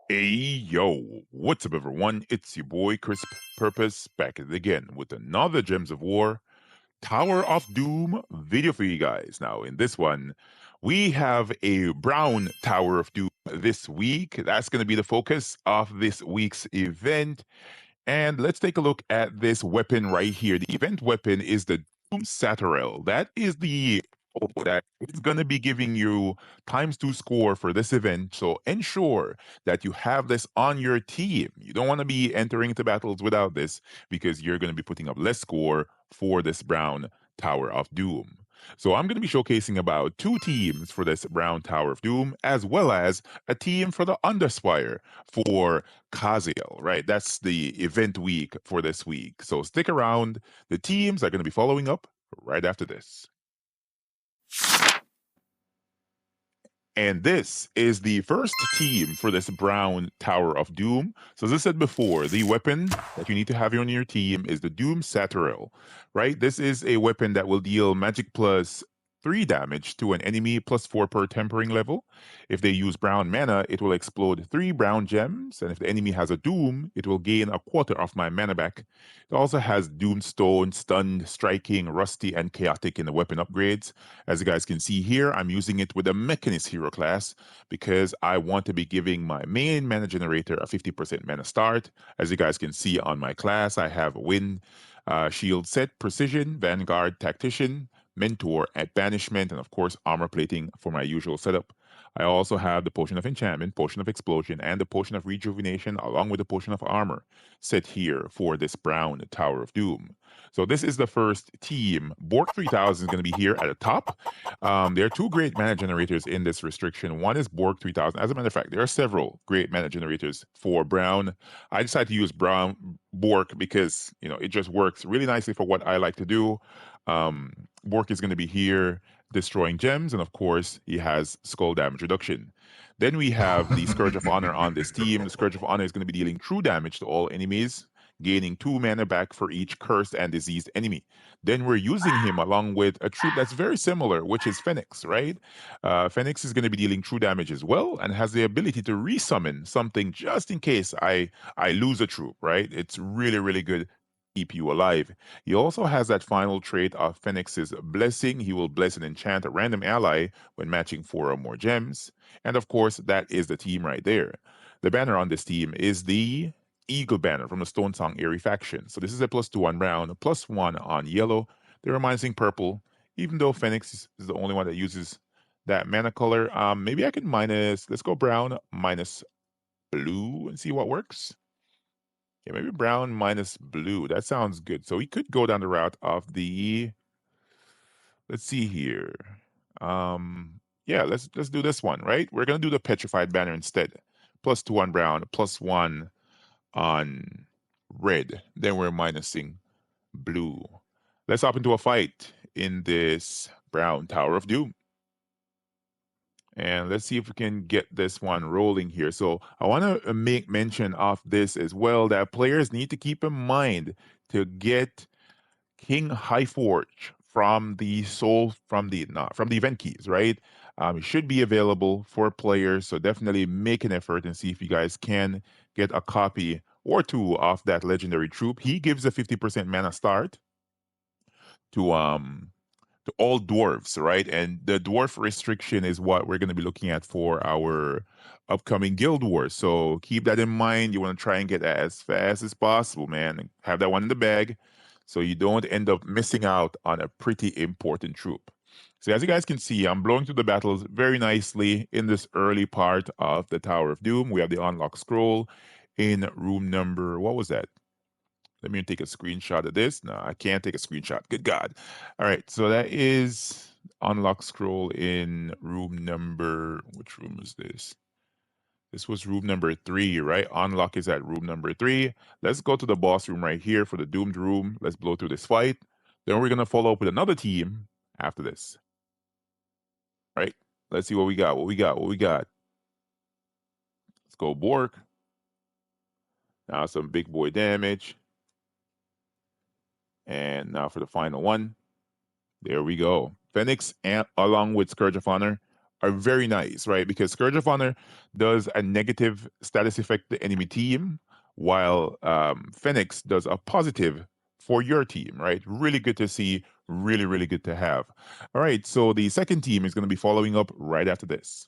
Hey yo, what's up everyone? It's your boy CrispPurpose back at it again with another Gems of War Tower of Doom video for you guys. Now, in this one, we have a brown Tower of Doom this week. That's going to be the focus of this week's event. And let's take a look at this weapon right here. The event weapon is the Doom Satarel. That is the that is going to be giving you ×2 score for this event. So ensure that you have this on your team. You don't want to be entering into battles without this because you're going to be putting up less score for this brown Tower of Doom. So I'm going to be showcasing about 2 teams for this brown Tower of Doom, as well as a team for the Underspire for Khaziel, right? That's the event week for this week. So stick around. The teams are going to be following up right after this. And this is the first team for this brown Tower of Doom. So as I said before, the weapon that you need to have on your team is the Doom Satarel, right? This is a weapon that will deal magic plus 3 damage to an enemy plus 4 per tempering level. If they use brown mana, it will explode 3 brown gems. And if the enemy has a Doom, it will gain a quarter of my mana back. It also has Doomstone, Stunned, Striking, Rusty, and Chaotic in the weapon upgrades. As you guys can see here, I'm using it with a Mechanist hero class because I want to be giving my main mana generator a 50% mana start. As you guys can see on my class, I have Wind, Shield Set, Precision, Vanguard, Tactician, Mentor at Banishment, and of course armor plating for my usual setup. I also have the Potion of Enchantment, Potion of Explosion, and the Potion of Rejuvenation, along with the Potion of Armor, set here for this brown Tower of Doom. So this is the first team. Bork 3000 is going to be here at the top. There are 2 great mana generators in this restriction. One is Bork 3000. As a matter of fact, there are several great mana generators for brown. I decided to use brown Bork because it just works really nicely for what I like to do. Bork is going to be here destroying gems, and of course, he has skull damage reduction. Then we have the Scourge of Honor on this team. The Scourge of Honor is going to be dealing true damage to all enemies, gaining 2 mana back for each cursed and diseased enemy. Then we're using him along with a troop that's very similar, which is Phoenix, right? Phoenix is going to be dealing true damage as well and has the ability to resummon something just in case I lose a troop, right? It's really, really good. Keep you alive. He also has that final trait of Phoenix's Blessing. He will bless and enchant a random ally when matching 4 or more gems. And of course, that is the team right there. The banner on this team is the Eagle banner from the Stone Song Airy faction. So this is a +2 on brown, a +1 on yellow. They're minusing purple, even though Phoenix is the only one that uses that mana color. Maybe I can let's go brown minus blue and see what works. Yeah, maybe brown minus blue. That sounds good. So we could go down the route of let's see here. Yeah, let's do this one, right? We're gonna do the petrified banner instead. +2 on brown, +1 on red. Then we're minusing blue. Let's hop into a fight in this brown Tower of Doom. And let's see if we can get this one rolling here. So I want to make mention of this as well, that players need to keep in mind to get King Highforge from the from the event keys, right? It should be available for players, so definitely make an effort and see if you guys can get a copy or 2 of that legendary troop. He gives a 50% mana start to all dwarves, right? And the dwarf restriction is what we're going to be looking at for our upcoming guild wars. So keep that in mind. You want to try and get that as fast as possible, man. And have that one in the bag so you don't end up missing out on a pretty important troop. So as you guys can see, I'm blowing through the battles very nicely in this early part of the Tower of Doom. We have the unlock scroll in room number, what was that? Let me take a screenshot of this. No, I can't take a screenshot. Good God. All right, so that is unlock scroll in room number, which room is this? This was room number 3, right? Unlock is at room number 3. Let's go to the boss room right here for the doomed room. Let's blow through this fight. Then we're going to follow up with another team after this. Right? Let's see what we got. What we got. Let's go Bork. Now some big boy damage. And now for the final one. There we go. Phoenix, and along with Scourge of Honor, are very nice, right? Because Scourge of Honor does a negative status effect to the enemy team, while Phoenix does a positive for your team, right? Really good to see, really, really good to have. All right, so the second team is going to be following up right after this.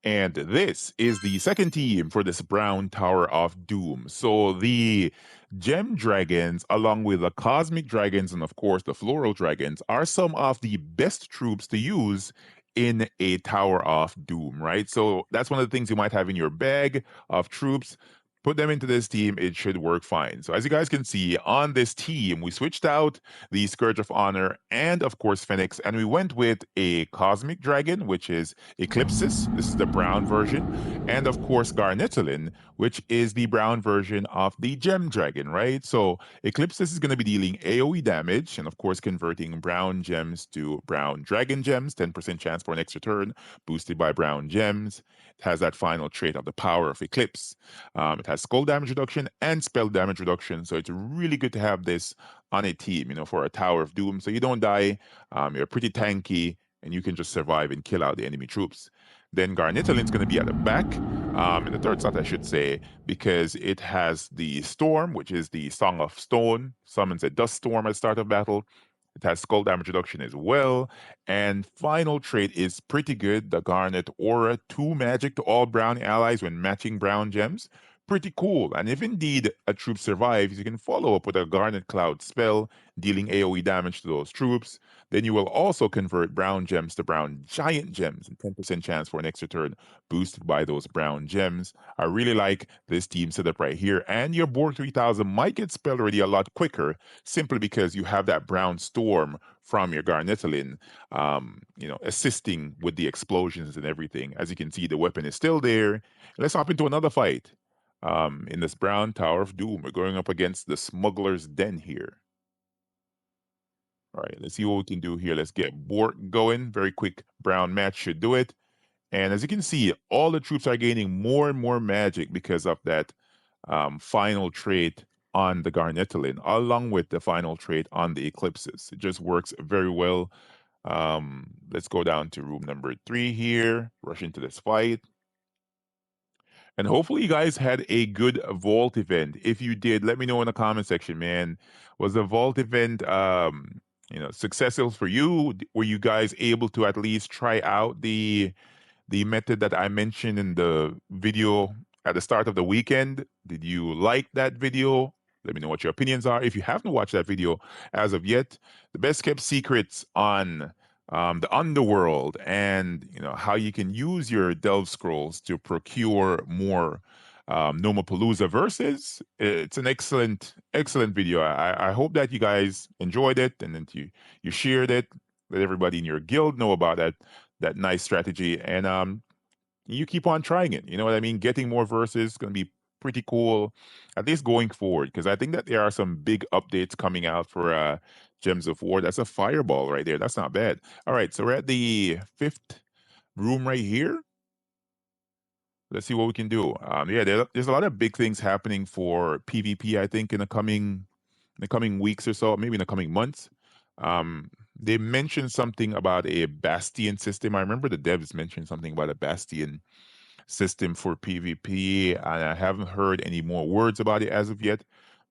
And this is the second team for this Brown Tower of Doom. So the Gem Dragons, along with the Cosmic Dragons and, of course, the Floral Dragons, are some of the best troops to use in a Tower of Doom, right? So that's one of the things you might have in your bag of troops. Put them into this team, it should work fine. So, as you guys can see, on this team, we switched out the Scourge of Honor and, of course, Phoenix, and we went with a Cosmic Dragon, which is Eclipsis. This is the brown version. And of course, Garnetolin, which is the brown version of the Gem Dragon, right? So Eclipsis is going to be dealing AoE damage and, of course, converting brown gems to brown dragon gems, 10% chance for an extra turn, boosted by brown gems. It has that final trait of the power of Eclipse. It has skull damage reduction and spell damage reduction. So it's really good to have this on a team, for a Tower of Doom. So you don't die, you're pretty tanky, and you can just survive and kill out the enemy troops. Then Garnitolin's going to be at the back, in the third slot, I should say, because it has the Storm, which is the Song of Stone, summons a Dust Storm at the start of battle. It has skull damage reduction as well. And final trait is pretty good. The Garnet Aura, 2 magic to all brown allies when matching brown gems. Pretty cool. And if indeed a troop survives, you can follow up with a Garnet Cloud spell, dealing AoE damage to those troops. Then you will also convert brown gems to brown giant gems, and 10% chance for an extra turn, boosted by those brown gems. I really like this team setup right here. And your Borg 3000 might get spell ready a lot quicker, simply because you have that brown storm from your Garnetolin, assisting with the explosions and everything. As you can see, the weapon is still there. Let's hop into another fight. In this Brown Tower of Doom, we're going up against the Smuggler's Den here. All right, let's see what we can do here. Let's get Bork going. Very quick brown match should do it. And as you can see, all the troops are gaining more and more magic because of that final trait on the Garnetolin, along with the final trait on the Eclipses. It just works very well. Let's go down to room number 3 here, rush into this fight. And hopefully you guys had a good vault event. If you did, let me know in the comment section, man. Was the vault event successful for you? Were you guys able to at least try out the method that I mentioned in the video at the start of the weekend? Did you like that video? Let me know what your opinions are. If you haven't watched that video as of yet, the best kept secrets on the underworld, and how you can use your delve scrolls to procure more Nomapalooza verses. It's an excellent video. I hope that you guys enjoyed it, and that you shared it, let everybody in your guild know about that nice strategy, and you keep on trying it. You know what I mean? Getting more verses is going to be pretty cool, at least going forward, because I think that there are some big updates coming out for Gems of War. That's a fireball right there. That's not bad. All right, so we're at the 5th room right here. Let's see what we can do. Yeah, there's a lot of big things happening for PvP, I think, in the coming weeks or so, maybe in the coming months. They mentioned something about a Bastion system. I remember the devs mentioned something about a Bastion system for PvP, and I haven't heard any more words about it as of yet.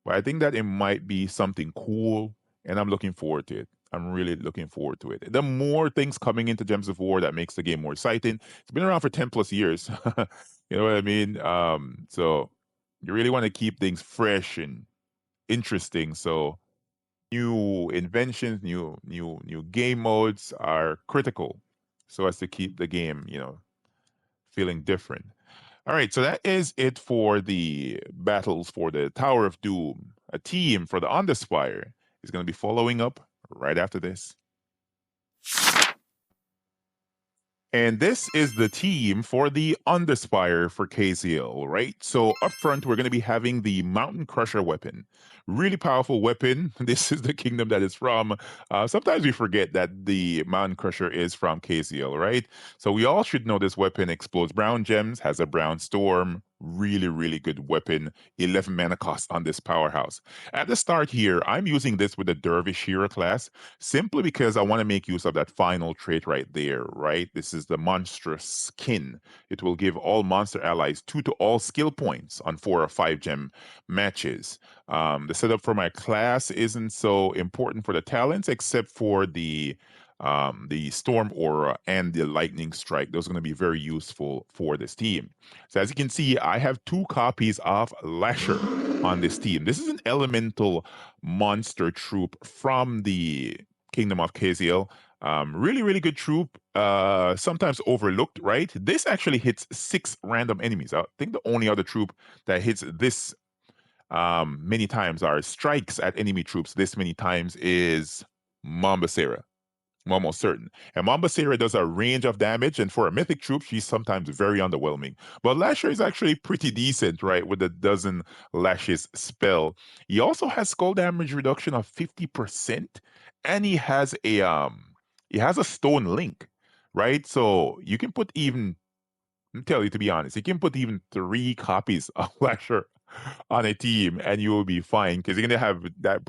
But I think that it might be something cool, and I'm looking forward to it. I'm really looking forward to it. The more things coming into Gems of War, that makes the game more exciting. It's been around for 10 plus years. You know what I mean? So you really want to keep things fresh and interesting. So new inventions, new game modes are critical, so as to keep the game, feeling different. All right, so that is it for the battles for the Tower of Doom. A team for the Underspire is going to be following up right after this. And this is the team for the Underspire for Khaziel, right? So up front, we're going to be having the Mountain Crusher weapon. Really powerful weapon. This is the kingdom that it's from. Sometimes we forget that the Mountain Crusher is from Khaziel, right? So we all should know this weapon explodes brown gems, has a brown storm, really, really good weapon. 11 mana cost on this powerhouse. At the start here, I'm using this with the Dervish hero class simply because I want to make use of that final trait right there, right? This is the monstrous skin. It will give all monster allies 2 to all skill points on 4 or 5 gem matches. The setup for my class isn't so important for the talents, except for the storm aura and the lightning strike. Those are going to be very useful for this team. So as you can see, I have 2 copies of Lasher on this team. This is an elemental monster troop from the Kingdom of Khaziel. Really, really good troop. Sometimes overlooked, right? This actually hits 6 random enemies. I think the only other troop that hits this many times are strikes at enemy troops this many times is Mombasera. I'm almost certain. And Mombasera does a range of damage, and for a mythic troop, she's sometimes very underwhelming. But Lasher is actually pretty decent, right? With a dozen lashes spell. He also has skull damage reduction of 50%, and he has a stone link, right? So you can put even tell you to be honest, you can put even 3 copies of Lasher on a team and you will be fine because you're gonna have that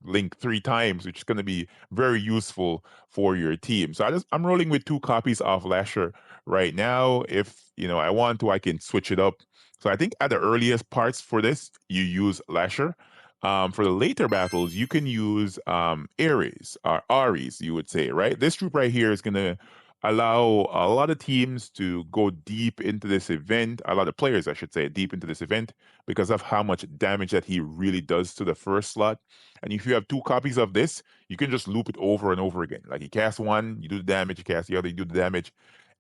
link 3 times, which is gonna be very useful for your team. So I'm rolling with 2 copies of Lasher right now. If I want to, I can switch it up. So I think at the earliest parts for this, you use Lasher. For the later battles, you can use Ares or Ares, you would say, right? This troop right here is gonna allow a lot of teams to go deep into this event, a lot of players, I should say, deep into this event because of how much damage that he really does to the first slot. And if you have 2 copies of this, you can just loop it over and over again. Like you cast one, you do the damage, you cast the other, you do the damage.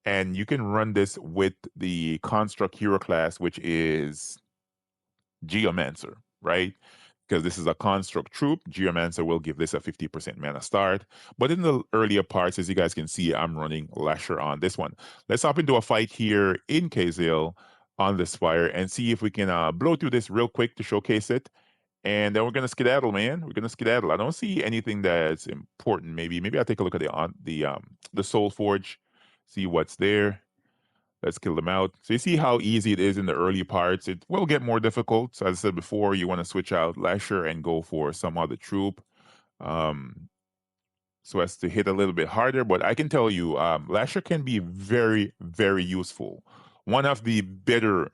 And you can run this with the Construct Hero class, which is Geomancer, right? Because this is a construct troop, Geomancer will give this a 50% mana start. But in the earlier parts, as you guys can see, I'm running Lasher on this one. Let's hop into a fight here in Khaziel on the Spire and see if we can blow through this real quick to showcase it. And then we're gonna skedaddle, man. We're gonna skedaddle. I don't see anything that's important. Maybe I'll take a look at the Soul Forge, see what's there. Let's kill them out. So you see how easy it is in the early parts. It will get more difficult. So as I said before, you want to switch out Lasher and go for some other troop. Um, so as to hit a little bit harder. But I can tell you, Lasher can be very, very useful. One of the better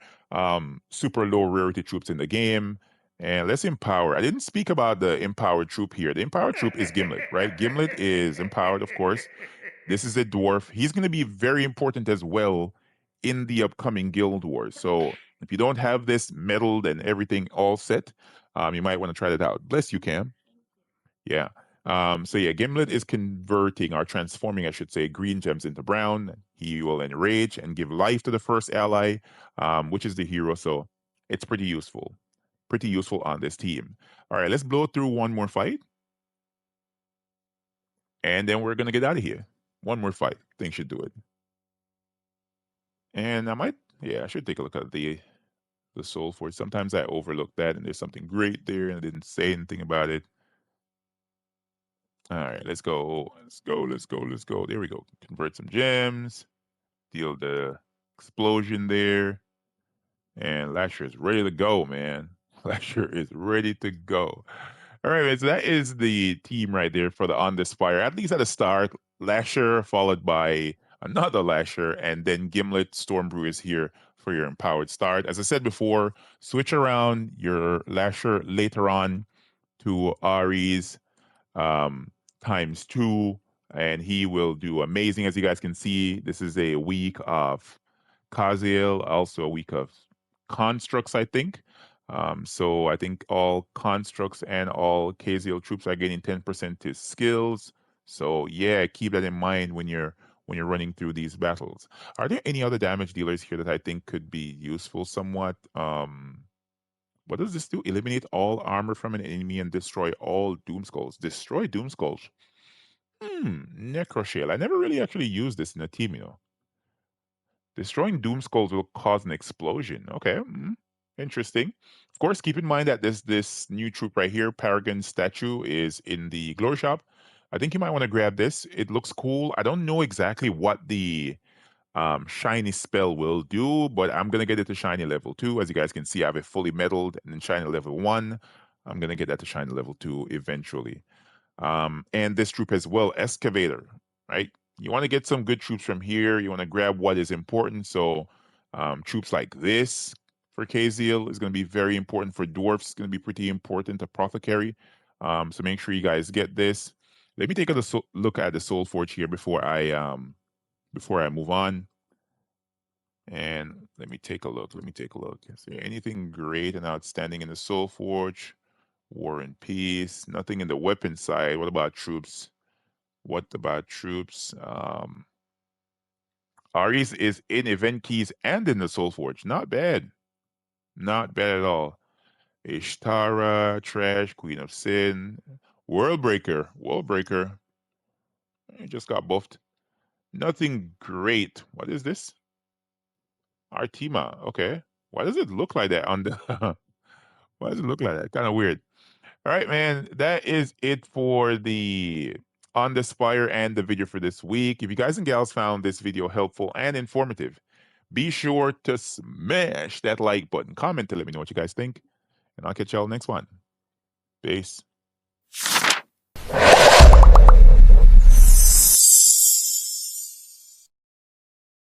super low rarity troops in the game. And let's empower. I didn't speak about the empowered troop here. The empowered troop is Gimlet, right? Gimlet is empowered, of course. This is a dwarf. He's going to be very important as well in the upcoming Guild Wars. So if you don't have this metaled and everything all set, you might want to try that out. Bless you, Cam. Yeah. So yeah, Gimlet is converting or transforming, I should say, green gems into brown. He will enrage and give life to the first ally, which is the hero. So it's pretty useful. Pretty useful on this team. All right, let's blow through one more fight. And then we're gonna get out of here. One more fight. Think should do it. And I should take a look at the Soul Forge. Sometimes I overlook that, and there's something great there, and I didn't say anything about it. All right, let's go. Let's go. Let's go. Let's go. There we go. Convert some gems. Deal the explosion there. And Lasher is ready to go, man. Lasher is ready to go. All right, man. So that is the team right there for the Underspire. At least at the start, Lasher followed by another Lasher, and then Gimlet Stormbrew is here for your empowered start. As I said before, switch around your Lasher later on to Ares times 2, and he will do amazing. As you guys can see, this is a week of Khaziel, also a week of constructs, I think. So I think all constructs and all Khaziel troops are getting 10% to skills. So yeah, keep that in mind when you're running through these battles. Are there any other damage dealers here that I think could be useful somewhat? What does this do? Eliminate all armor from an enemy and destroy all doom skulls. Destroy doom skulls. Necroshale. I never really actually used this in a team. Destroying doom skulls will cause an explosion. Okay. Interesting. Of course, keep in mind that this new troop right here, Paragon statue, is in the glory shop. I think you might want to grab this. It looks cool. I don't know exactly what the Shiny spell will do, but I'm gonna get it to shiny level 2. As you guys can see, I have it fully metaled and then shiny level 1. I'm gonna get that to shiny level 2 eventually. And this troop as well, Excavator, right? You want to get some good troops from here. You want to grab what is important. So troops like this for Khaziel is going to be very important. For dwarfs, it's going to be pretty important. Apothecary. So make sure you guys get this. Let me take a look at the Soul Forge here before I move on. And let me take a look. Let me take a look. Is there anything great and outstanding in the Soul Forge? War and Peace. Nothing in the weapon side. What about troops? What about troops? Aries is in event keys and in the Soul Forge. Not bad. Not bad at all. Ishtara, Trash, Queen of Sin, Worldbreaker. Worldbreaker. It just got buffed. Nothing great. What is this? Artima. Okay. Why does it look like that on the why does it look like that? Kind of weird. All right, man. That is it for the Underspire and the video for this week. If you guys and gals found this video helpful and informative, be sure to smash that like button, comment to let me know what you guys think, and I'll catch y'all next one. Peace.